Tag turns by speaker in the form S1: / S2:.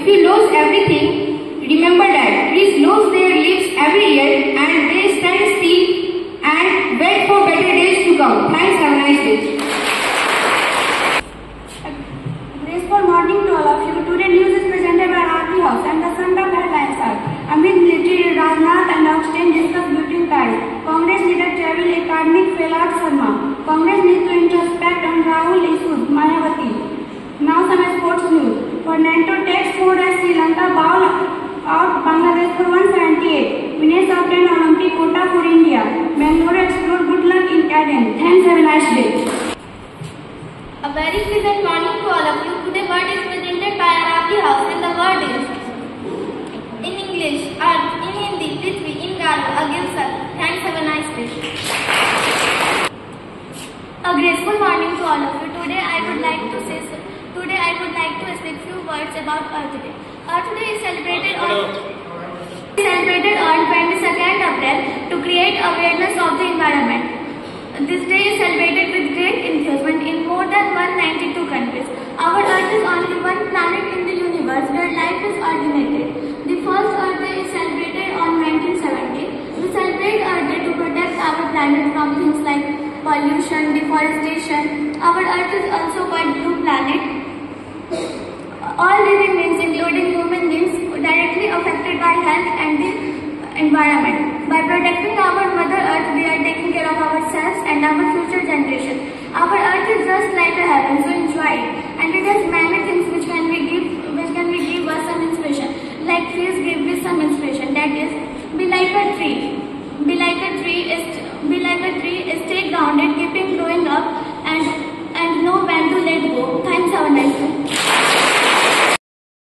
S1: if you lose everything, remember that trees lose their leaves every year and they stand still and wait for better days to come. Thanks, have a nice day.
S2: Graceful morning to all of you. Today news is presented by RP House and the front of headlines are Amit military Rajnath and Austin discuss beauty in Paris. Congress leader travel academic Felad Sharma. Congress needs to introspect on Rahul issues Mayawati. Now some sports news. Fernando takes 4 as Sri Lanka bowl out Bangladesh for 178. Winners obtain Olympic quota for India. Bangalore explore good luck in Aden. Thanks, have a nice day.
S3: A very pleasant morning to all of you. Today word is presented by Arabi House and the word is in English, Earth, in Hindi, Prithvi, in Galu, Agil sir. Thanks, have a nice day. A graceful morning to all of you. Today I would like to speak few words about Earth Day. Earth Day is celebrated on 22nd April to create awareness of the environment. This day is celebrated with great enthusiasm in more than 192 countries. Our Earth is only one planet in the universe where life is originated. The first Earth Day is celebrated on 1970. We celebrate Earth Day to protect our planet from things like pollution, deforestation. Our Earth is also called blue planet. All living beings, including human beings, directly affected by health and the environment. By protecting our Mother Earth, we are taking care of ourselves and our future generation. Our Earth is just like a heaven, so enjoy it. And it has many things which can give us some inspiration. Like trees give me some inspiration. That is, be like a tree. Be like a tree is stay grounded.